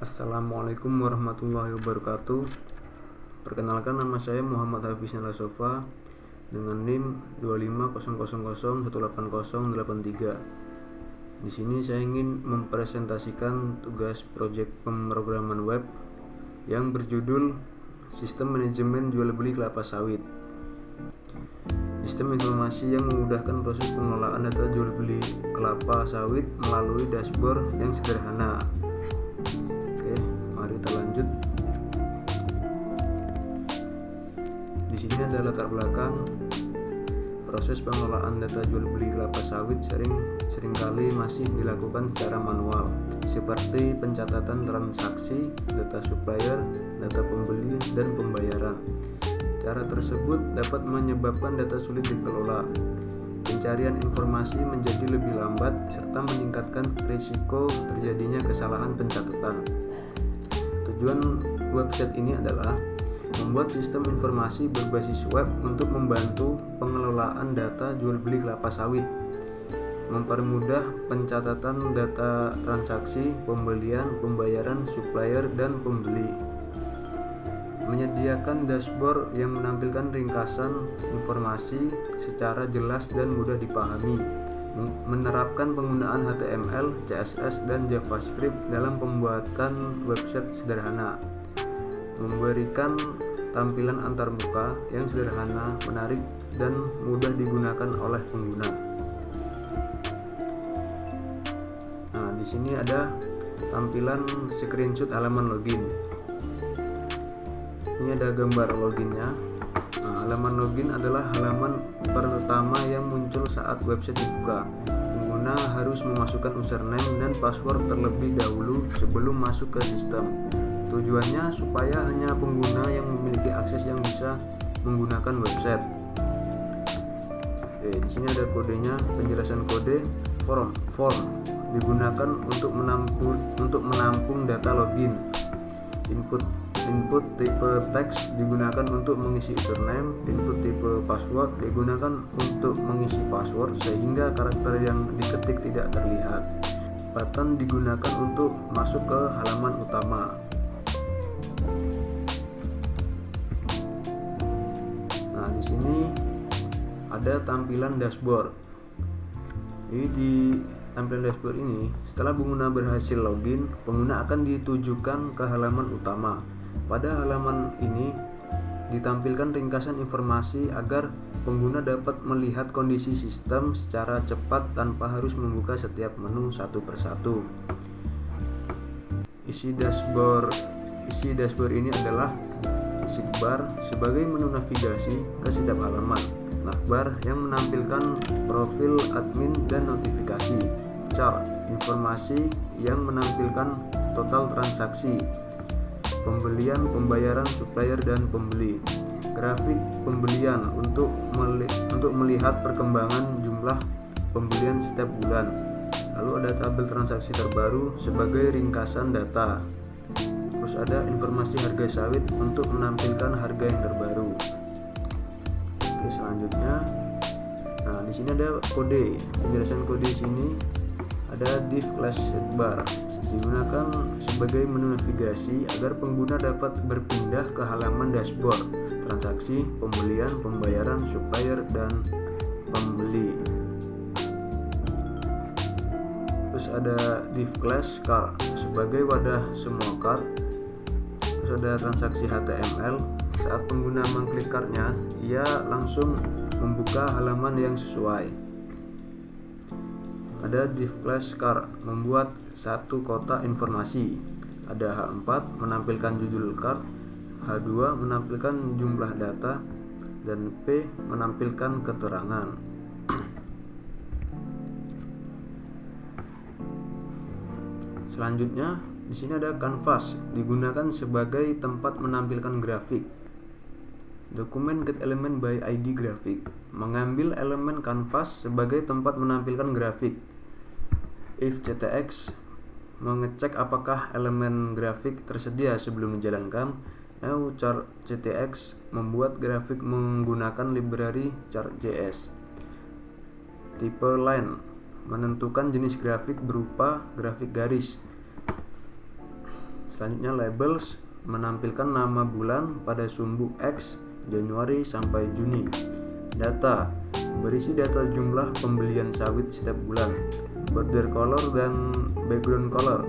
Assalamualaikum warahmatullahi wabarakatuh. Perkenalkan, nama saya Muhammad Hafiz Nalasofa dengan NIM 2500018083. Di sini saya ingin mempresentasikan tugas proyek pemrograman web yang berjudul Sistem Manajemen Jual Beli Kelapa Sawit. Sistem informasi yang memudahkan proses pengelolaan data jual beli kelapa sawit melalui dashboard yang sederhana. Oke, mari kita lanjut. Di sini ada latar belakang. Proses pengelolaan data jual beli kelapa sawit seringkali masih dilakukan secara manual, seperti pencatatan transaksi, data supplier, data pembeli, dan pembayaran. Cara tersebut dapat menyebabkan data sulit dikelola, pencarian informasi menjadi lebih lambat, serta meningkatkan risiko terjadinya kesalahan pencatatan. Tujuan website ini adalah membuat sistem informasi berbasis web untuk membantu pengelolaan data jual beli kelapa sawit, mempermudah pencatatan data transaksi, pembelian, pembayaran, supplier, dan pembeli, menyediakan dashboard yang menampilkan ringkasan informasi secara jelas dan mudah dipahami, menerapkan penggunaan HTML, CSS, dan JavaScript dalam pembuatan website sederhana, memberikan tampilan antarmuka yang sederhana, menarik, dan mudah digunakan oleh pengguna. Nah, di sini ada tampilan screenshot halaman login. Ini ada gambar loginnya. Nah, halaman login adalah halaman pertama yang muncul saat website dibuka. Pengguna harus memasukkan username dan password terlebih dahulu sebelum masuk ke sistem. Tujuannya supaya hanya pengguna yang memiliki akses yang bisa menggunakan website. Di sini ada kodenya, penjelasan kode. Form digunakan untuk menampung data login. Input tipe teks digunakan untuk mengisi username. Input tipe password digunakan untuk mengisi password sehingga karakter yang diketik tidak terlihat. Button digunakan untuk masuk ke halaman utama. Nah, di sini ada tampilan dashboard. Di tampilan dashboard ini, setelah pengguna berhasil login, pengguna akan ditujukan ke halaman utama. Pada halaman ini ditampilkan ringkasan informasi agar pengguna dapat melihat kondisi sistem secara cepat tanpa harus membuka setiap menu satu persatu. Isi dashboard ini adalah sidebar sebagai menu navigasi ke setiap halaman, navbar yang menampilkan profil admin dan notifikasi, chart informasi yang menampilkan total transaksi, pembelian, pembayaran, supplier, dan pembeli, grafik pembelian untuk melihat perkembangan jumlah pembelian setiap bulan, lalu ada tabel transaksi terbaru sebagai ringkasan data, terus ada informasi harga sawit untuk menampilkan harga yang terbaru. Oke, selanjutnya, nah di sini ada kode, penjelasan kode di sini ada div class sidebar digunakan sebagai menu navigasi agar pengguna dapat berpindah ke halaman dashboard, transaksi, pembelian, pembayaran, supplier, dan pembeli. Terus ada div class cart sebagai wadah semua cart. Terus ada transaksi HTML. Saat pengguna mengklik cart-nya, ia langsung membuka halaman yang sesuai. Ada div class cart membuat satu kotak informasi. Ada H4 menampilkan judul cart, H2 menampilkan jumlah data, dan P menampilkan keterangan. Selanjutnya, di sini ada canvas digunakan sebagai tempat menampilkan grafik. Dokumen get element by ID grafik mengambil elemen canvas sebagai tempat menampilkan grafik. If CTX mengecek apakah elemen grafik tersedia sebelum menjalankan. Now chart CTX membuat grafik menggunakan library chart.js. Tipe line menentukan jenis grafik berupa grafik garis. Selanjutnya labels menampilkan nama bulan pada sumbu X Januari sampai Juni. Data berisi data jumlah pembelian sawit setiap bulan. Border color dan background color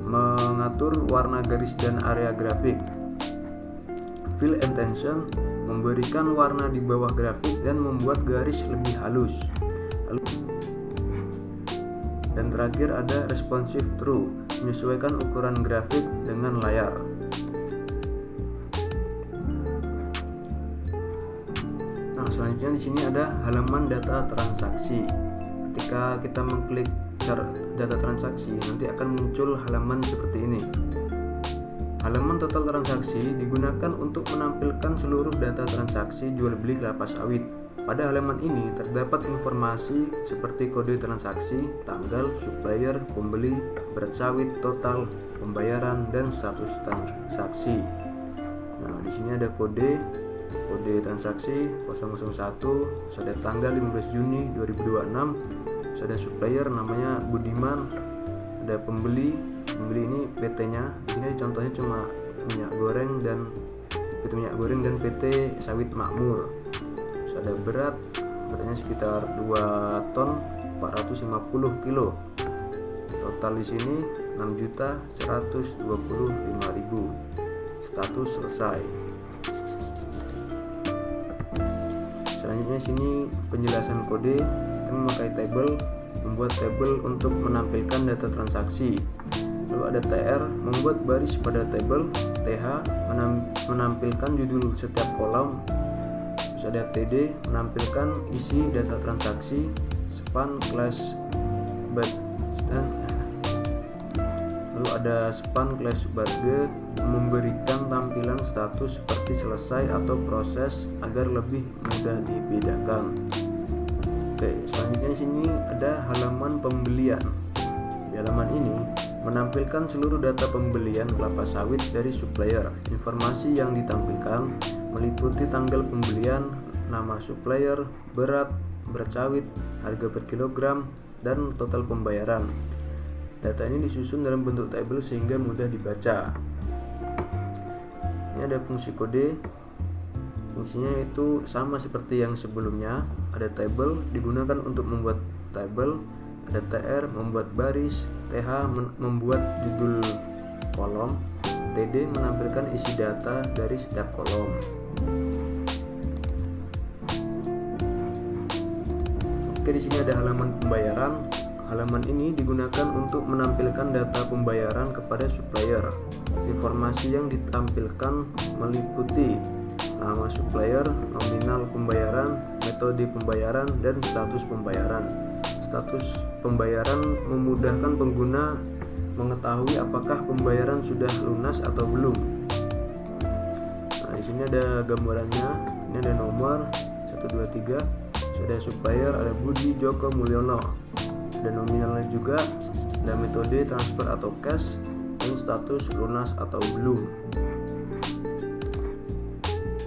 mengatur warna garis dan area grafik. Fill and tension memberikan warna di bawah grafik dan membuat garis lebih halus. Dan terakhir ada responsive true, menyesuaikan ukuran grafik dengan layar. Nah, selanjutnya di sini ada halaman data transaksi. Ketika kita mengklik data transaksi, nanti akan muncul halaman seperti ini. Halaman total transaksi digunakan untuk menampilkan seluruh data transaksi jual beli kelapa sawit. Pada halaman ini terdapat informasi seperti kode transaksi, tanggal, supplier, pembeli, berat sawit, total, pembayaran, dan status transaksi. Nah, di sini ada kode transaksi 001, ada tanggal 15 Juni 2026, ada supplier namanya Budiman, ada pembeli ini PT-nya. Di sini contohnya cuma minyak goreng dan PT Sawit Makmur. Terus ada beratnya sekitar 2 ton 450 kilo. Total di sini 6.125.000. Status selesai. Selanjutnya sini penjelasan kode. Kita memakai membuat tabel untuk menampilkan data transaksi. Lalu ada TR, membuat baris pada tabel. TH, menampilkan judul setiap kolom. Terus ada TD, menampilkan isi data transaksi. Span class stand. Lalu ada span class barge, memberikan tampilan status seperti selesai atau proses agar lebih mudah dibedakan. Oke, selanjutnya sini ada halaman pembelian. Di halaman ini menampilkan seluruh data pembelian kelapa sawit dari supplier. Informasi yang ditampilkan meliputi tanggal pembelian, nama supplier, berat sawit, harga per kilogram, dan total pembayaran. Data ini disusun dalam bentuk tabel sehingga mudah dibaca. Ini ada fungsi kode. Fungsinya itu sama seperti yang sebelumnya. Ada table digunakan untuk membuat tabel, ada TR membuat baris, TH membuat judul kolom, TD menampilkan isi data dari setiap kolom. Oke, di sini ada halaman pembayaran. Halaman ini digunakan untuk menampilkan data pembayaran kepada supplier. Informasi yang ditampilkan meliputi nama supplier, nominal pembayaran, metode pembayaran, dan status pembayaran. Status pembayaran memudahkan pengguna mengetahui apakah pembayaran sudah lunas atau belum. Nah, di sini ada gambarannya. Ini ada nomor 123, ada supplier, ada Budi Joko Mulyono. Ada nominalnya juga, ada metode transfer atau cash, dan status lunas atau belum.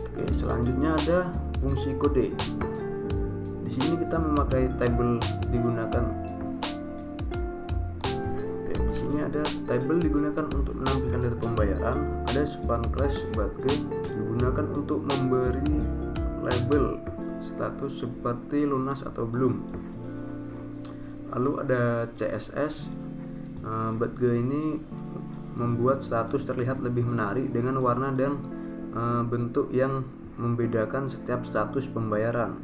Oke, selanjutnya ada fungsi kode. Di sini kita memakai tabel digunakan. Oke, di sini ada tabel digunakan untuk menampilkan data pembayaran. Ada span class barge digunakan untuk memberi label status seperti lunas atau belum. Lalu ada CSS. Barge ini membuat status terlihat lebih menarik dengan warna dan bentuk yang membedakan setiap status pembayaran.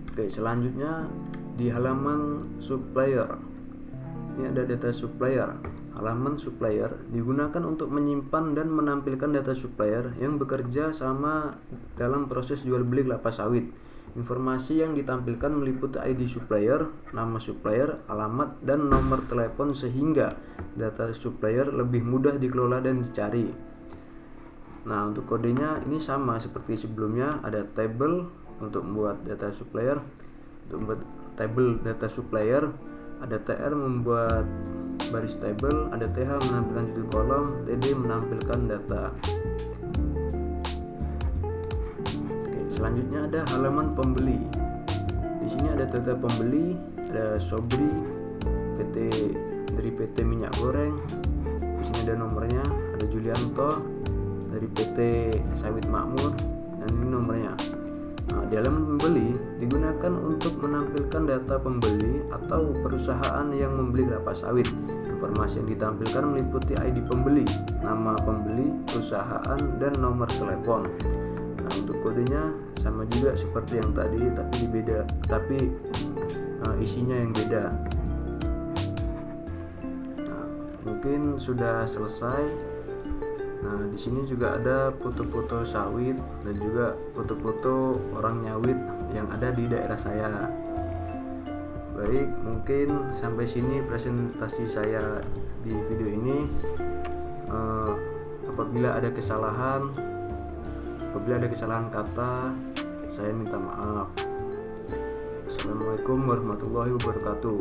Oke, selanjutnya di halaman supplier. Ini ada data supplier. Halaman supplier digunakan untuk menyimpan dan menampilkan data supplier yang bekerja sama dalam proses jual beli kelapa sawit. Informasi yang ditampilkan meliputi ID supplier, nama supplier, alamat, dan nomor telepon sehingga data supplier lebih mudah dikelola dan dicari. Nah, untuk kodenya ini sama seperti sebelumnya. Ada table untuk membuat data supplier. Untuk membuat table data supplier, ada TR membuat baris table, ada TH menampilkan judul kolom, TD menampilkan data. Selanjutnya ada halaman pembeli. Di sini ada data pembeli, ada Sobri, PT dari PT Minyak Goreng, di sini ada nomornya, ada Julianto dari PT Sawit Makmur, dan ini nomornya. Di halaman pembeli digunakan untuk menampilkan data pembeli atau perusahaan yang membeli kelapa sawit. Informasi yang ditampilkan meliputi ID pembeli, nama pembeli, perusahaan, dan nomor telepon. Untuk kodenya sama juga seperti yang tadi, tapi isinya yang beda. Mungkin sudah selesai. Di sini juga ada foto-foto sawit dan juga foto-foto orang nyawit yang ada di daerah saya. Baik, mungkin sampai sini presentasi saya di video ini. Apabila ada kesalahan kata, saya minta maaf. Assalamualaikum warahmatullahi wabarakatuh.